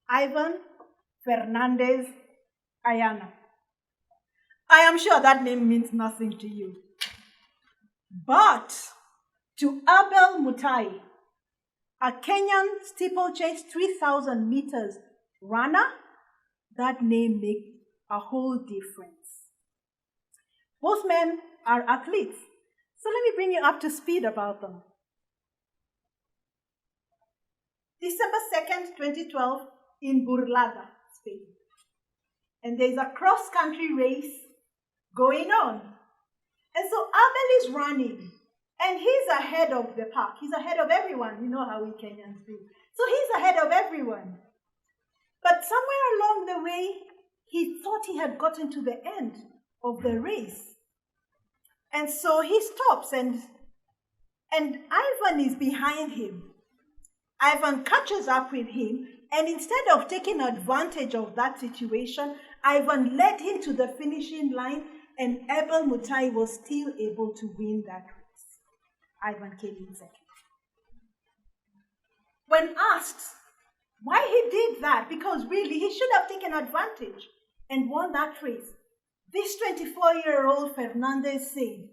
Ivan Fernandez Ayana. I am sure that name means nothing to you. But to Abel Mutai, a Kenyan steeplechase 3,000 meters runner, that name makes a whole difference. Both men are athletes, so let me bring you up to speed about them. December 2nd, 2012, in Burlada, Spain. And there's a cross-country race going on. And so Abel is running, and he's ahead of the pack. He's ahead of everyone. You know how we Kenyans do. So he's ahead of everyone. But somewhere along the way, he thought he had gotten to the end of the race. And so he stops, and Ivan is behind him. Ivan catches up with him, and instead of taking advantage of that situation, Ivan led him to the finishing line, and Abel Mutai was still able to win that race. Ivan came in second. When asked why he did that, because really he should have taken advantage and won that race, this 24-year-old Fernandez said,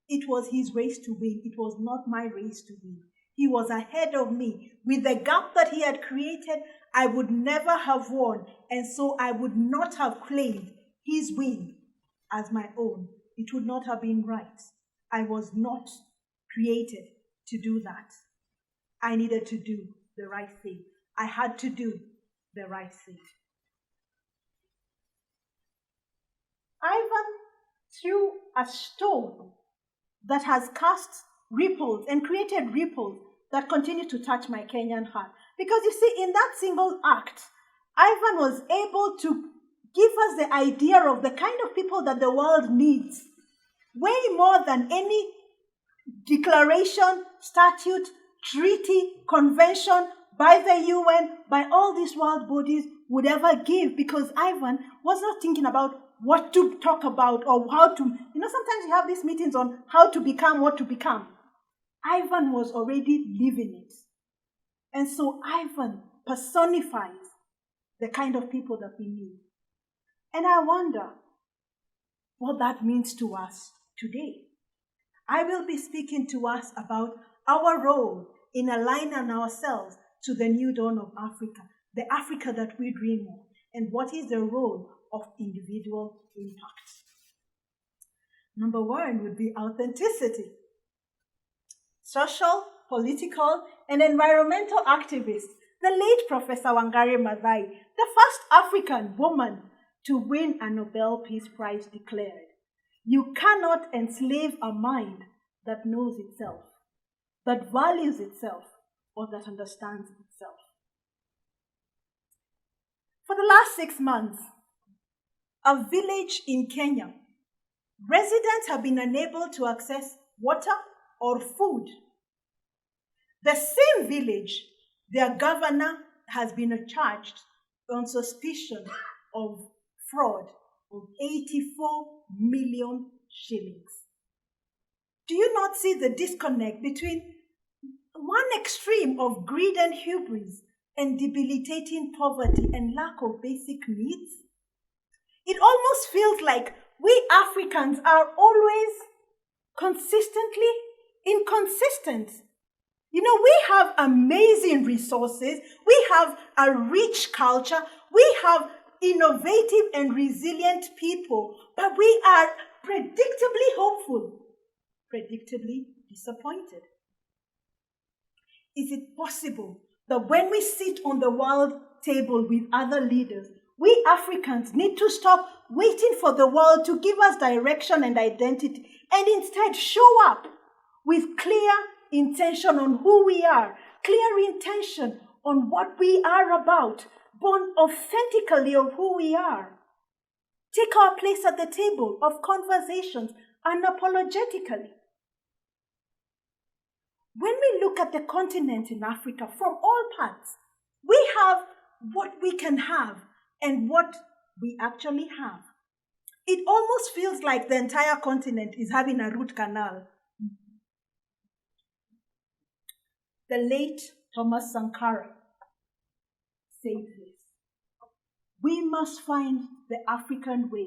it was his race to win. It was not my race to win. He was ahead of me. With the gap that he had created, I would never have won, and so I would not have claimed his win as my own. It would not have been right. I was not created to do that. I needed to do the right thing. I had to do the right thing. Ivan threw a stone that has cast ripples and created ripples that continue to touch my Kenyan heart. Because you see, in that single act, Ivan was able to give us the idea of the kind of people that the world needs, way more than any declaration, statute, treaty, convention by the UN, by all these world bodies would ever give, because Ivan was not thinking about what to talk about or how to, sometimes you have these meetings on how to become what to become. Ivan was already living it. And so Ivan personifies the kind of people that we need. And I wonder what that means to us today. I will be speaking to us about our role in aligning ourselves to the new dawn of Africa, the Africa that we dream of, and what is the role of individual impact. Number one would be authenticity. Social, political, and environmental activist, the late Professor Wangari Maathai, the first African woman to win a Nobel Peace Prize, declared, "You cannot enslave a mind that knows itself, that values itself, or that understands itself." For the last 6 months, a village in Kenya, residents have been unable to access water or food. The same village, their governor has been charged on suspicion of fraud of 84 million shillings. Do you not see the disconnect between one extreme of greed and hubris and debilitating poverty and lack of basic needs? It almost feels like we Africans are always consistently inconsistent. We have amazing resources, we have a rich culture, we have innovative and resilient people, but we are predictably hopeful, predictably disappointed. Is it possible that when we sit on the world table with other leaders, we Africans need to stop waiting for the world to give us direction and identity, and instead show up with clear intention on who we are, clear intention on what we are about, born authentically of who we are. Take our place at the table of conversations unapologetically. When we look at the continent in Africa from all parts, we have what we can have and what we actually have. It almost feels like the entire continent is having a root canal. The late Thomas Sankara said this: we must find the African way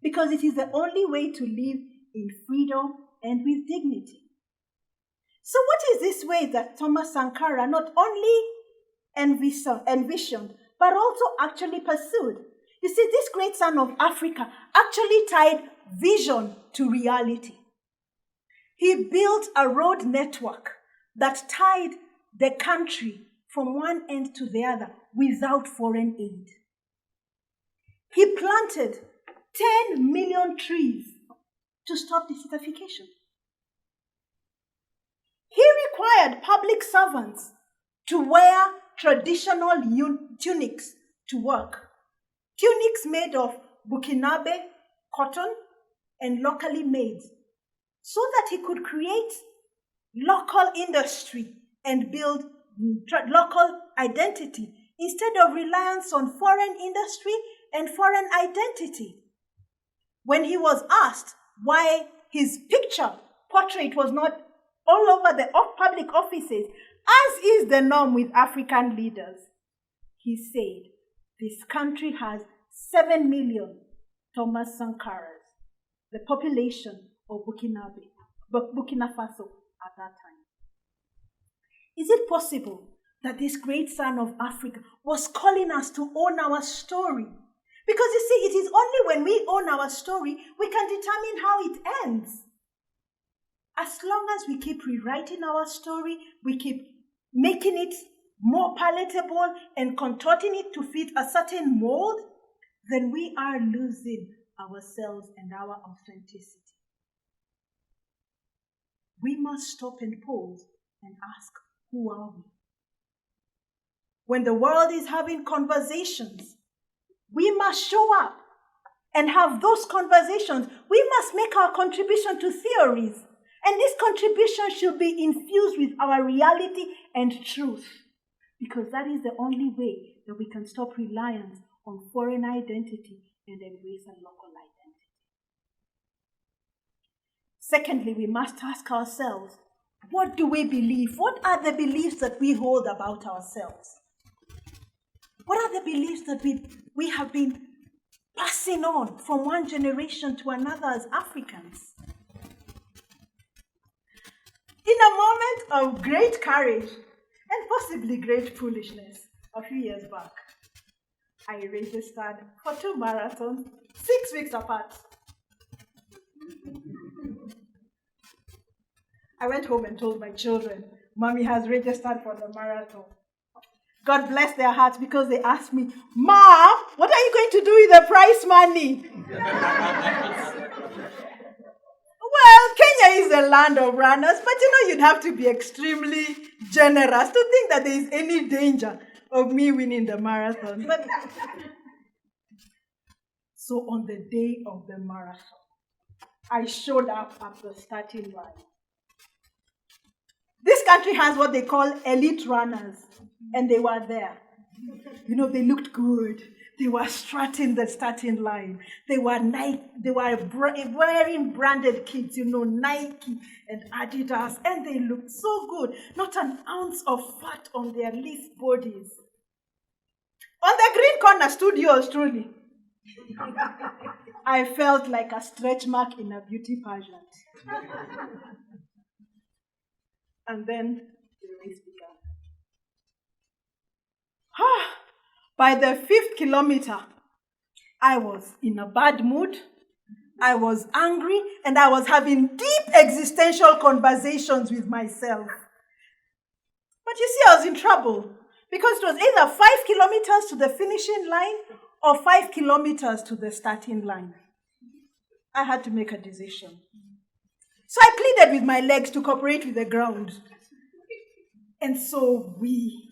because it is the only way to live in freedom and with dignity. So what is this way that Thomas Sankara not only envisioned, but also actually pursued? You see, this great son of Africa actually tied vision to reality. He built a road network that tied the country from one end to the other without foreign aid. He planted 10 million trees to stop desertification. He required public servants to wear traditional tunics to work. Tunics made of Burkinabe cotton and locally made, so that he could create local industry and build local identity instead of reliance on foreign industry and foreign identity. When he was asked why his portrait was not all over the public offices, as is the norm with African leaders, he said, this country has 7 million Thomas Sankaras, the population of Burkina Faso at that time. Is it possible that this great son of Africa was calling us to own our story? Because you see, it is only when we own our story we can determine how it ends. As long as we keep rewriting our story, we keep making it more palatable and contorting it to fit a certain mold, then we are losing ourselves and our authenticity. We must stop and pause and ask, who are we? When the world is having conversations, we must show up and have those conversations. We must make our contribution to theories, and this contribution should be infused with our reality and truth, because that is the only way that we can stop reliance on foreign identity and embrace a local identity. Secondly, we must ask ourselves, what do we believe? What are the beliefs that we hold about ourselves? What are the beliefs that we have been passing on from one generation to another as Africans? In a moment of great courage and possibly great foolishness, a few years back, I registered for 2 marathons, 6 weeks apart. I went home and told my children, Mommy has registered for the marathon. God bless their hearts, because they asked me, Mom, what are you going to do with the prize money? Well, Kenya is a land of runners, but you'd have to be extremely generous to think that there is any danger of me winning the marathon. But so on the day of the marathon, I showed up at the starting line. This country has what they call elite runners, and they were there. They looked good. They were strutting the starting line. They were wearing branded kits, Nike and Adidas, and they looked so good. Not an ounce of fat on their lithe bodies. On the green corner stood yours truly. I felt like a stretch mark in a beauty pageant. And then the race began. By the 5th kilometer, I was in a bad mood, I was angry, and I was having deep existential conversations with myself. But you see, I was in trouble, because it was either 5 kilometers to the finishing line or 5 kilometers to the starting line. I had to make a decision. So I pleaded with my legs to cooperate with the ground. And so we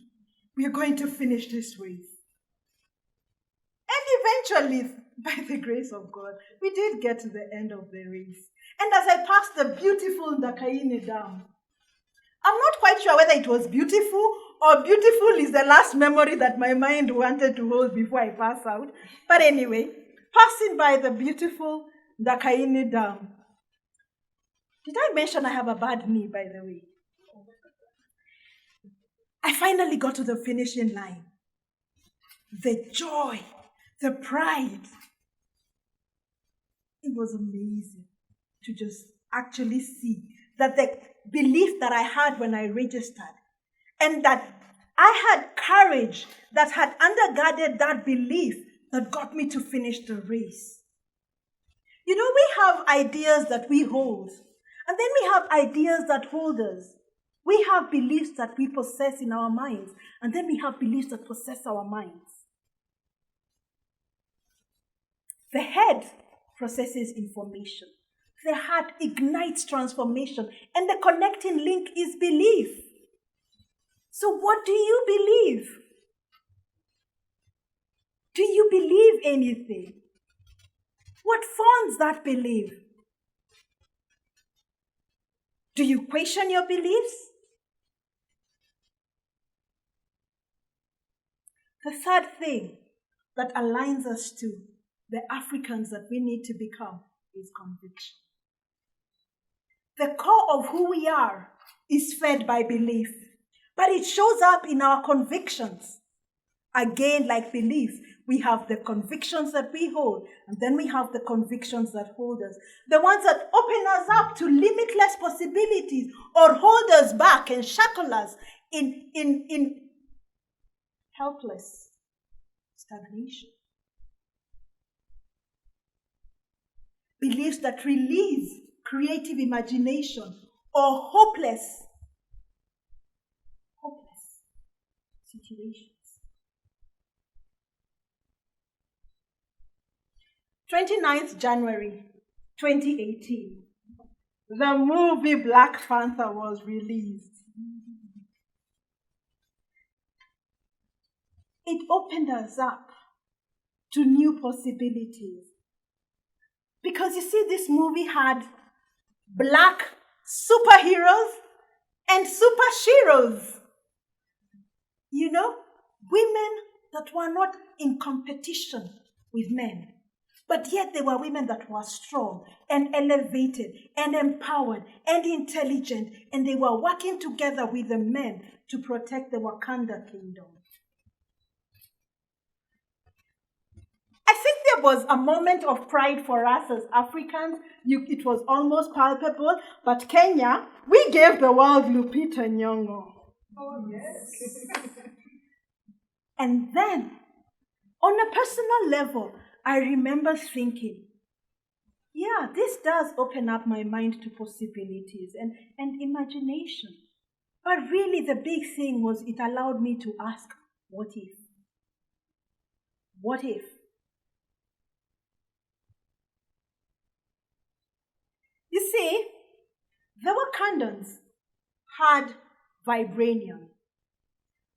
are going to finish this race. And eventually, by the grace of God, we did get to the end of the race. And as I passed the beautiful Ndakaine Dam, I'm not quite sure whether it was beautiful or beautiful is the last memory that my mind wanted to hold before I pass out. But anyway, passing by the beautiful Ndakaini Dam. Did I mention I have a bad knee, by the way? I finally got to the finishing line. The joy, the pride. It was amazing to just actually see that the belief that I had when I registered, and that I had courage that had undergirded that belief that got me to finish the race. You know, we have ideas that we hold, and then we have ideas that hold us. We have beliefs that we possess in our minds, and then we have beliefs that possess our minds. The head processes information. The heart ignites transformation, and the connecting link is belief. So what do you believe? Do you believe anything? What forms that belief? Do you question your beliefs? The third thing that aligns us to the Africans that we need to become is conviction. The core of who we are is fed by belief, but it shows up in our convictions. Again, like belief, we have the convictions that we hold, and then we have the convictions that hold us. The ones that open us up to limitless possibilities or hold us back and shackle us in helpless stagnation. Beliefs that release creative imagination or hopeless situations. 29th January 2018, the movie Black Panther was released. It opened us up to new possibilities. Because you see, this movie had black superheroes and superheroes. You know, women that were not in competition with men, but yet they were women that were strong and elevated and empowered and intelligent, and they were working together with the men to protect the Wakanda kingdom. I think there was a moment of pride for us as Africans. It was almost palpable, but Kenya, we gave the world Lupita Nyong'o. Oh, yes. And then, on a personal level, I remember thinking, yeah, this does open up my mind to possibilities and imagination. But really, the big thing was it allowed me to ask, what if? What if? You see, the Wakandans had vibranium.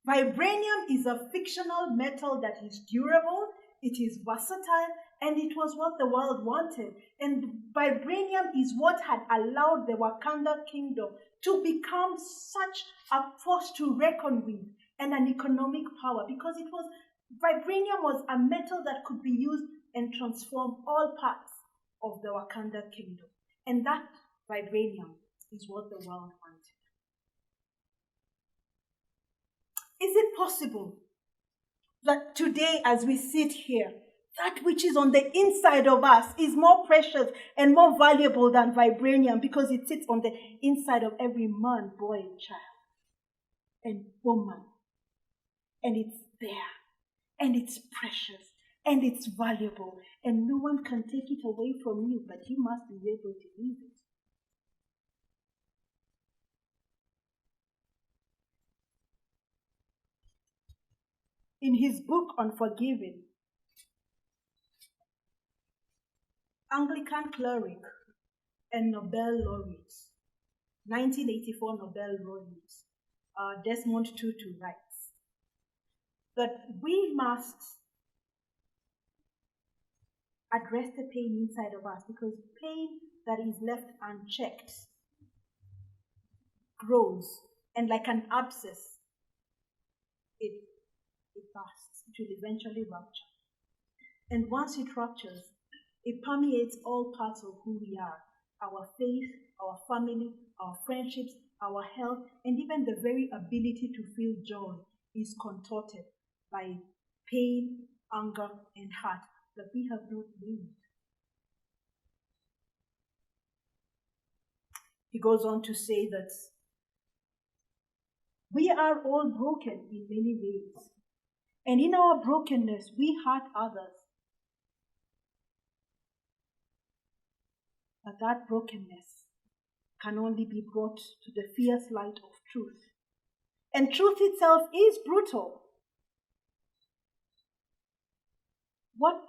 Vibranium is a fictional metal that is durable, it is versatile, and it was what the world wanted. And vibranium is what had allowed the Wakanda kingdom to become such a force to reckon with and an economic power, because vibranium was a metal that could be used and transform all parts of the Wakanda kingdom. And that vibranium is what the world wanted. Is it possible that today, as we sit here, that which is on the inside of us is more precious and more valuable than vibranium, because it sits on the inside of every man, boy, and child, and woman, and it's there, and it's precious, and it's valuable, and no one can take it away from you, but you must be able to use it. In his book on forgiving, Anglican cleric and Nobel laureate, 1984 Nobel laureate, Desmond Tutu writes that we must address the pain inside of us, because pain that is left unchecked grows, and like an abscess, it bursts. It will eventually rupture. And once it ruptures, It permeates all parts of who we are, our faith, our family, our friendships, our health, and even the very ability to feel joy is contorted by pain, anger, and hurt that we have not named. He goes on to say that we are all broken in many ways. And in our brokenness, we hurt others. But that brokenness can only be brought to the fierce light of truth. And truth itself is brutal. What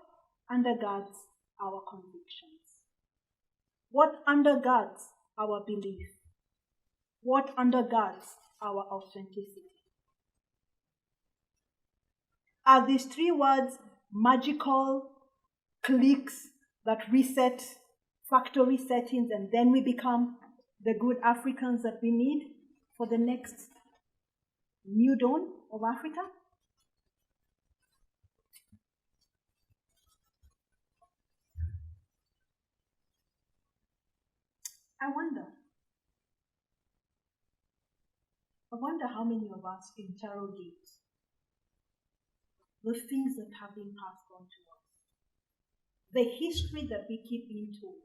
undergirds our convictions? What undergirds our belief? What undergirds our authenticity? Are these three words magical clicks that reset factory settings and then we become the good Africans that we need for the next new dawn of Africa? I wonder how many of us interrogate the things that have been passed on to us, the history that we keep being told.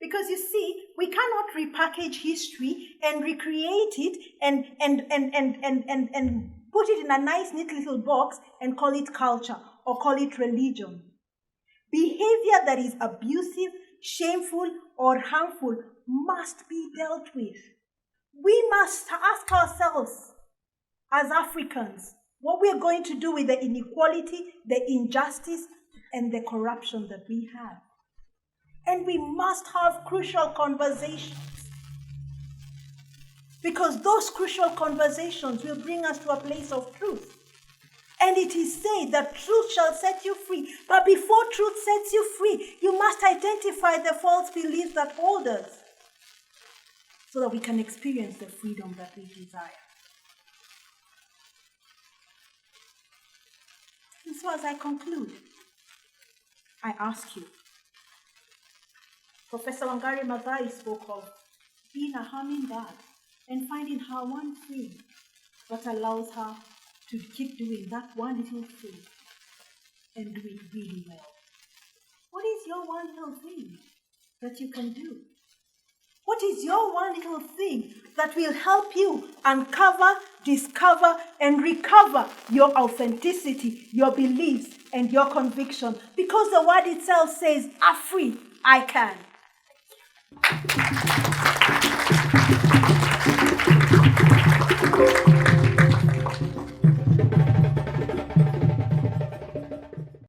Because you see, we cannot repackage history and recreate it and put it in a nice, neat little box and call it culture or call it religion. Behavior that is abusive, shameful, or harmful must be dealt with. We must ask ourselves as Africans what we are going to do with the inequality, the injustice, and the corruption that we have. And we must have crucial conversations, because those crucial conversations will bring us to a place of truth. And it is said that truth shall set you free. But before truth sets you free, you must identify the false beliefs that hold us so that we can experience the freedom that we desire. And so as I conclude, I ask you, Professor Wangari Maathai spoke of being a hummingbird and finding her one thing that allows her to keep doing that one little thing and do it really well. What is your one little thing that you can do? What is your one little thing that will help you uncover, discover, and recover your authenticity, your beliefs, and your conviction? Because the word itself says, "Afri, I can."